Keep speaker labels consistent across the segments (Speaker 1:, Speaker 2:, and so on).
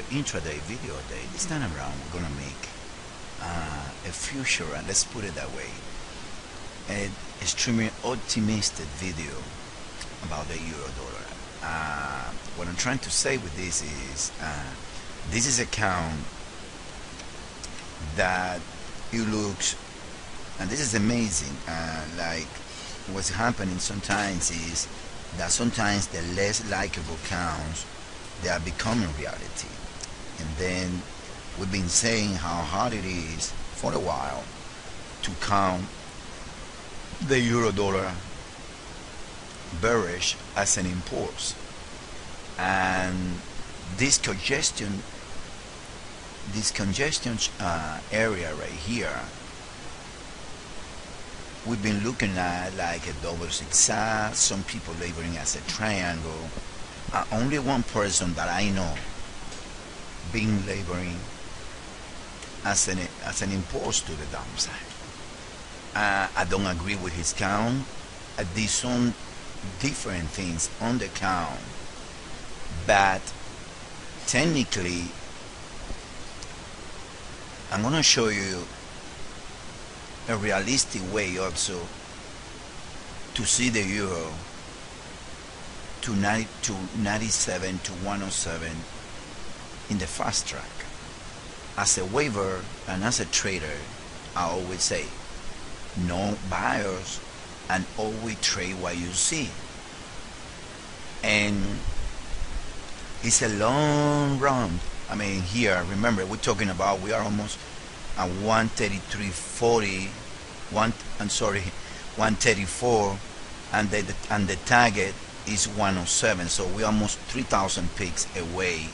Speaker 1: intraday video day. This time around we're gonna make a future, and let's put it that way, an extremely optimistic video about the euro dollar. What I'm trying to say with this is a count that it looks, and this is amazing, like what's happening sometimes is that sometimes the less likable counts, they are becoming reality. And then we've been saying how hard it is for a while to count the euro dollar bearish as an impulse, and this congestion area right here, we've been looking at like a double zigzag, some people labeling as a triangle. Only one person that I know being labeling as an impulse to the downside. I don't agree with his count. These some different things on the count, but technically I'm gonna show you a realistic way also to see the euro to 97 to 107 in the fast track. As a waiver and as a trader, I always say no buyers and always trade what you see. And it's a long run. I mean, here, remember, we're talking about, we are almost at 133.40, 134, and the target is 107. So we're almost 3,000 picks away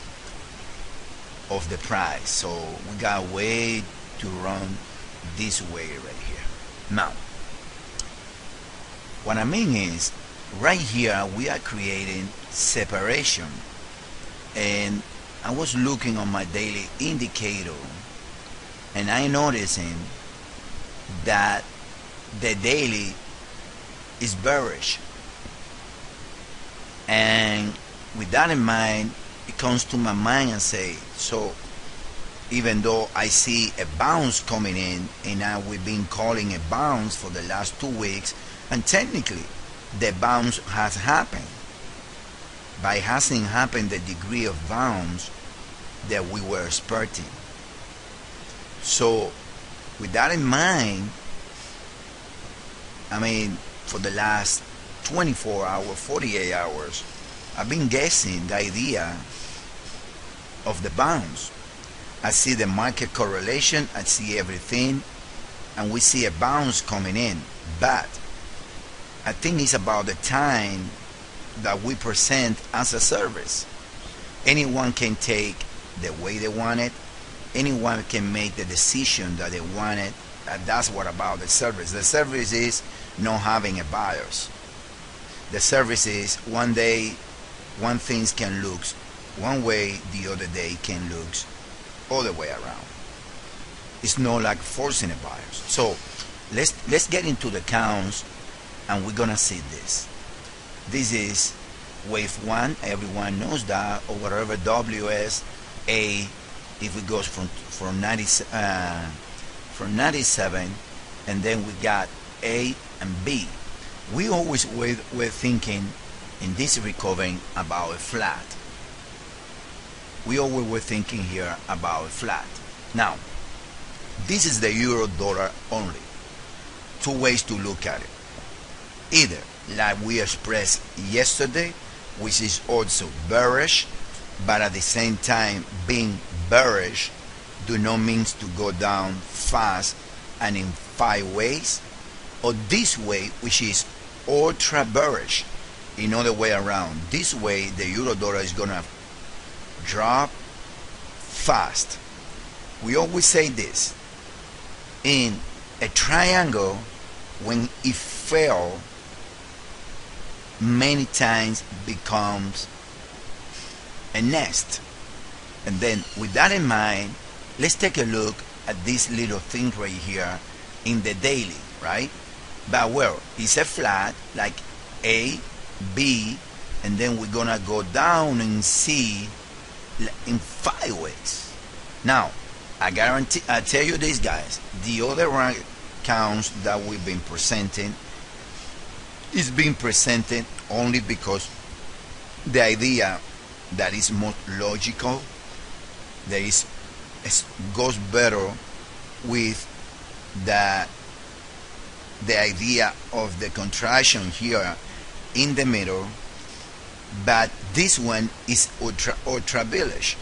Speaker 1: of the price. So we got a way to run this way right here. Now, what I mean is, right here we are creating separation, and I was looking on my daily indicator and I noticing that the daily is bearish, and with that in mind, it comes to my mind and say, so even though I see a bounce coming in, and now we've been calling a bounce for the last 2 weeks, and technically the bounce has happened, but it hasn't happened the degree of bounce that we were expecting. So with that in mind, I mean, for the last 24 hours, 48 hours, I've been guessing the idea of the bounce. I see the market correlation, I see everything, and we see a bounce coming in, but I think it's about the time that we present as a service. Anyone can take the way they want it, anyone can make the decision that they want it, and that's what about the service. The service is not having a bias. The service is one day one thing can look one way, the other day can look other way around. It's not like forcing a bias. So let's get into the counts, and we're gonna see this. This is wave 1, everyone knows that, or whatever, WSA, if it goes from 97, and then we got A and B. We always were thinking in this recovery about a flat. We always were thinking here about a flat. Now, this is the euro dollar only. Two ways to look at it. Either like we expressed yesterday, which is also bearish, but at the same time being bearish do not mean to go down fast and in 5 ways, or this way, which is ultra bearish, in other way around. This way the euro dollar is gonna drop fast. We always say this, in a triangle, when it fell many times becomes a nest. And then with that in mind, let's take a look at this little thing right here in the daily, right? But well, it's a flat like A, B, and then we're gonna go down and see in 5 weeks. Now, I tell you this, guys, the other accounts that we've been presenting is being presented only because the idea that is most logical, that is goes better with the idea of the contraction here in the middle. But this one is ultra bullish.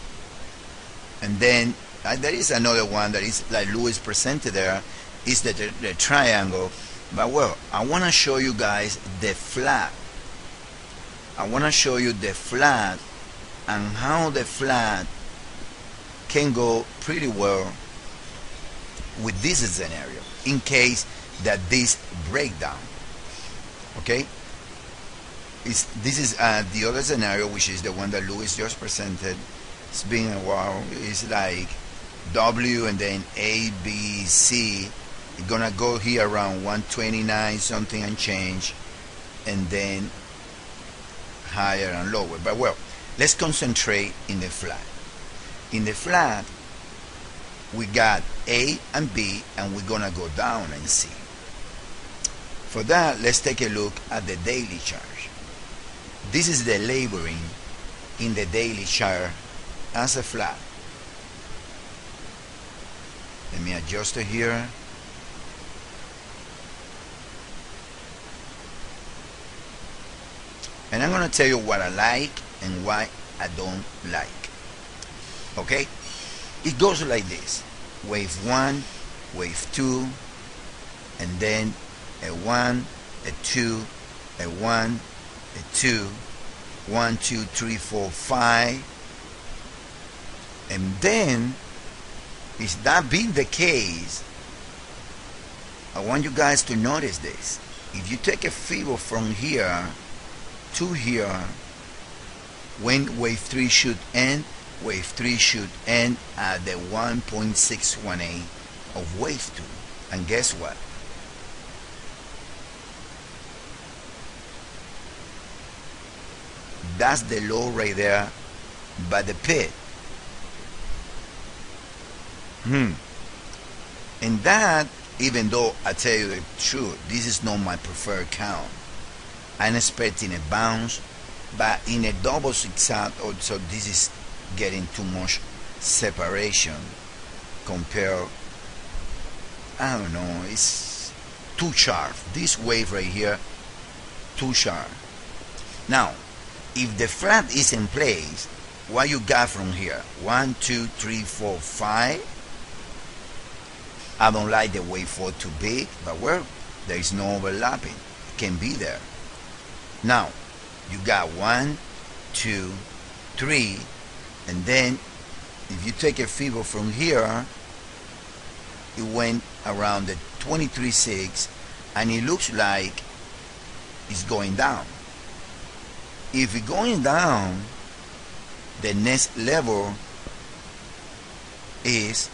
Speaker 1: And then there is another one that is like Louis presented there, is the triangle. But well, I want to show you guys the flat. I want to show you the flat and how the flat can go pretty well with this scenario in case that this breakdown. Okay, this is the other scenario, which is the one that Louis just presented. It's been a while. It's like W and then A, B, C. It's gonna go here around 129 something and change, and then higher and lower. But well, let's concentrate in the flat. In the flat, we got A and B, and we're gonna go down and C. For that, let's take a look at the daily chart. This is the laboring in the daily chart as a flat. Let me adjust it here. And I'm going to tell you what I like and why I don't like. Okay? It goes like this. Wave 1, wave 2, and then a 1, a 2, a 1, a 2, 1, 2, 3, 4, 5. And then, is that being the case, I want you guys to notice this. If you take a figure from here to here, when wave 3 should end, wave 3 should end at the 1.618 of wave 2. And guess what? That's the low right there by the pit. And that, even though I tell you the truth, this is not my preferred count. I'm expecting a bounce, but in a double zigzag, also this is getting too much separation compared, I don't know, it's too sharp. This wave right here, too sharp. Now, if the flat is in place, what you got from here? 1, 2, 3, 4, 5. I don't like the wave 4 too big, but well, there is no overlapping. It can be there. Now, you got 1, 2, 3, and then if you take a figure from here, it went around the 23.6, and it looks like it's going down. If it's going down, the next level is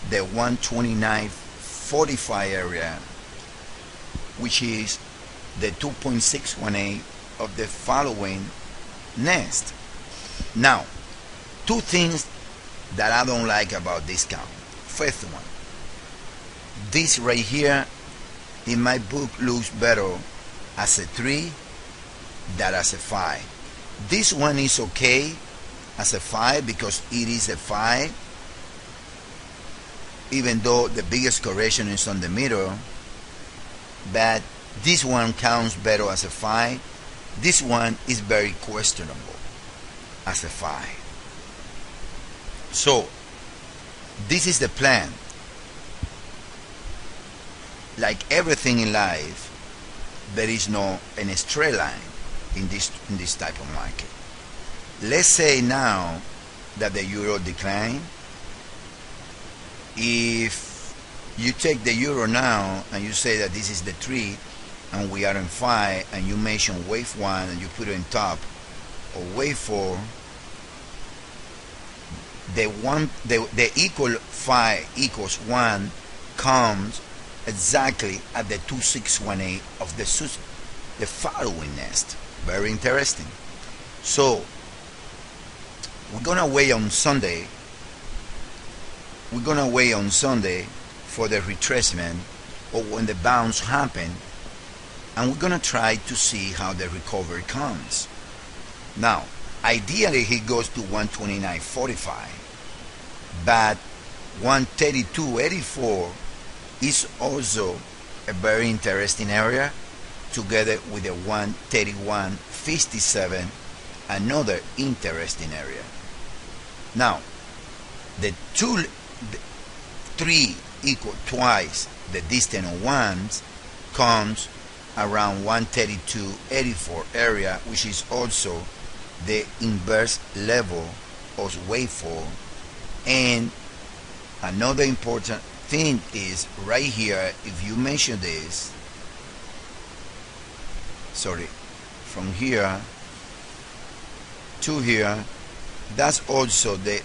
Speaker 1: the 129.45 area, which is the 2.618 of the following nest. Now, two things that I don't like about this count. First one, this right here in my book looks better as a 3 than as a 5. This one is okay as a 5 because it is a 5, even though the biggest correction is on the middle. But this one counts better as a 5. This one is very questionable as a 5. So this is the plan. Like everything in life, there is no any straight line in this type of market. Let's say now that the euro decline. If you take the euro now and you say that this is the 3 and we are in 5, and you mention wave 1 and you put it on top of wave 4, the equal 5 equals 1 comes exactly at the 2618 of the following nest. Very interesting. So we're gonna wait on Sunday. We're gonna wait on Sunday for the retracement or when the bounce happen, and we're gonna try to see how the recovery comes. Now, ideally he goes to 129.45, but 132.84 is also a very interesting area, together with the 131.57, another interesting area. Now, the 3 equal twice the distant ones comes around 132.84 area, which is also the inverse level of waveform. And another important thing is right here, if you measure this, from here to here, that's also the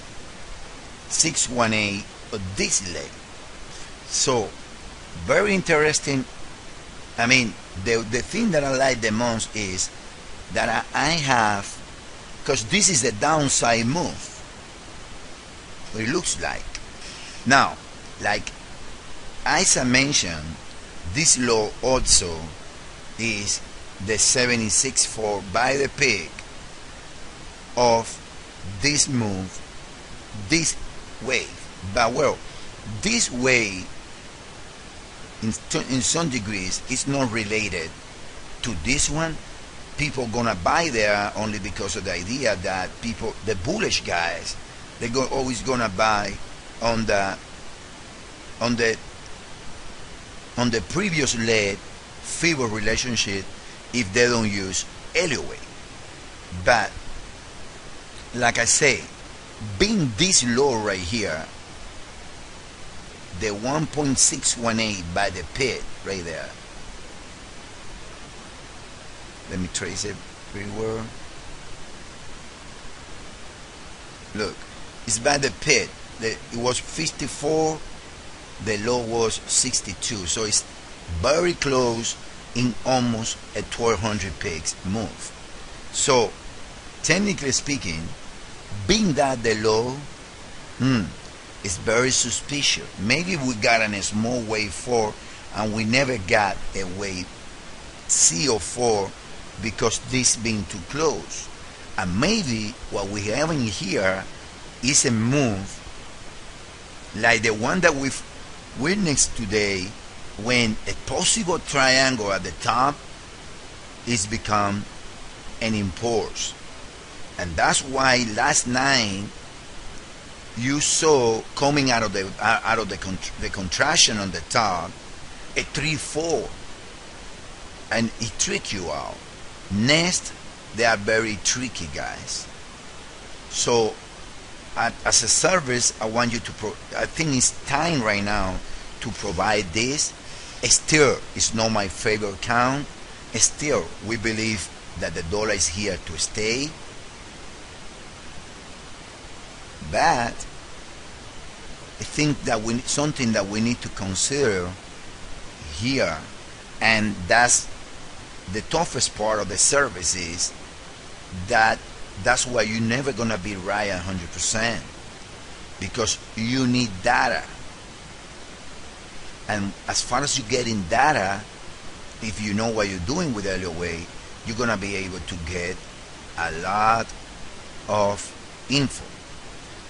Speaker 1: 618 of this leg. So very interesting. I mean, the thing that I like the most is that I have, because this is a downside move, it looks like. Now, like as I mentioned, this low also is the 76.4 by the peak of this move, this wave. But well, this wave in some degrees is not related to this one. People gonna buy there only because of the idea that people, the bullish guys, they always gonna buy on the previous leg favor relationship if they don't use Elliott Wave. But like I say, being this low right here, the 1.618 by the pit right there. Let me trace it pretty well. Look, it's by the pit. It was 54, the low was 62, so it's very close in almost a 1200 pips move. So technically speaking, being that the low, it's very suspicious. Maybe we got a small wave 4 and we never got a wave C or 4 because this being too close. And maybe what we have in here is a move like the one that we've witnessed today, when a possible triangle at the top is become an impulse. And that's why last night you saw coming out of the contraction on the top a 3-4, and it tricked you out. Next, they are very tricky, guys. So as a service, I want you to I think it's time right now to provide this. Still, it's not my favorite count. Still, we believe that the dollar is here to stay. But I think that something that we need to consider here, and that's the toughest part of the service, is that's why you're never gonna be right 100%, because you need data. And as far as you getting data, if you know what you're doing with Elliott Wave, you're gonna be able to get a lot of info,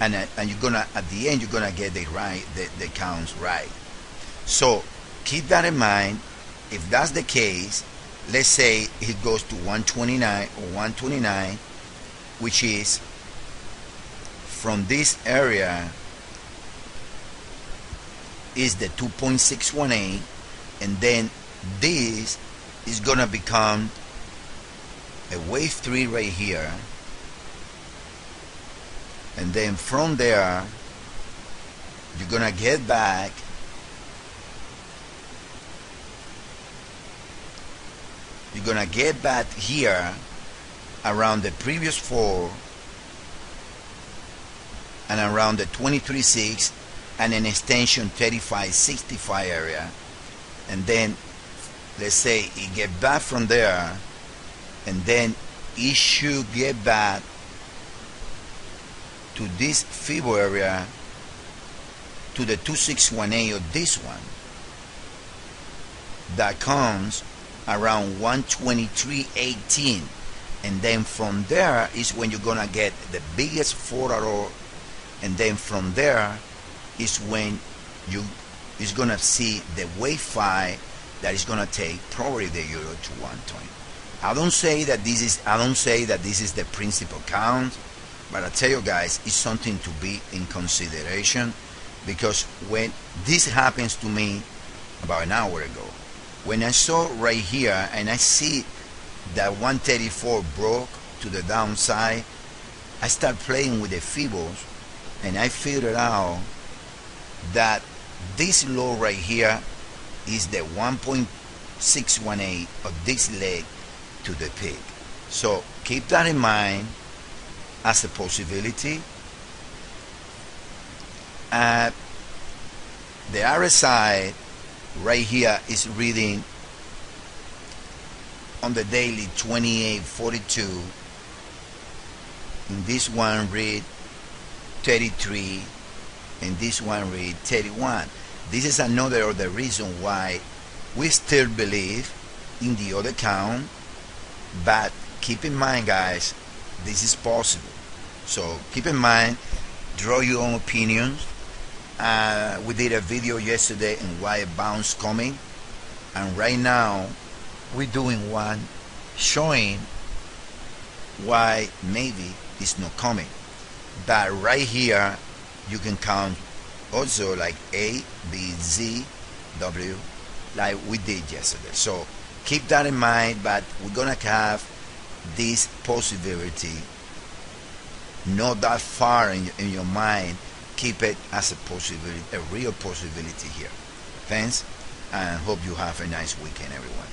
Speaker 1: and you're gonna, at the end, you're gonna get the counts right. So keep that in mind. If that's the case, let's say it goes to 129 or 129, which is from this area is the 2.618, and then this is gonna become a wave 3 right here, and then from there you're gonna get back here around the previous 4 and around the 23.6 and an extension 35.65 area, and then let's say it get back from there, and then it should get back to this Fibo area, to the 2618 of this one, that comes around 123.18, and then from there is when you're gonna get the biggest 4-hour, and then from there is when you is gonna see the wave 5 that is gonna take probably the euro to 120. I don't say that this is the principal count, but I tell you guys, it's something to be in consideration, because when this happens to me about an hour ago, when I saw right here and I see that 134 broke to the downside, I start playing with the Fibos, and I figured out that this low right here is the 1.618 of this leg to the peak. So keep that in mind as a possibility. The RSI right here is reading on the daily 28.42, and this one read 33, and this one read 31. This is another of the reason why we still believe in the other count, but keep in mind, guys, this is possible. So keep in mind, draw your own opinions. We did a video yesterday on why a bounce coming, and right now we're doing one showing why maybe it's not coming. But right here you can count also like A, B, Z, W, like we did yesterday. So keep that in mind, but we're gonna have this possibility not that far in your mind. Keep it as a possibility, a real possibility here. Thanks, and hope you have a nice weekend, everyone.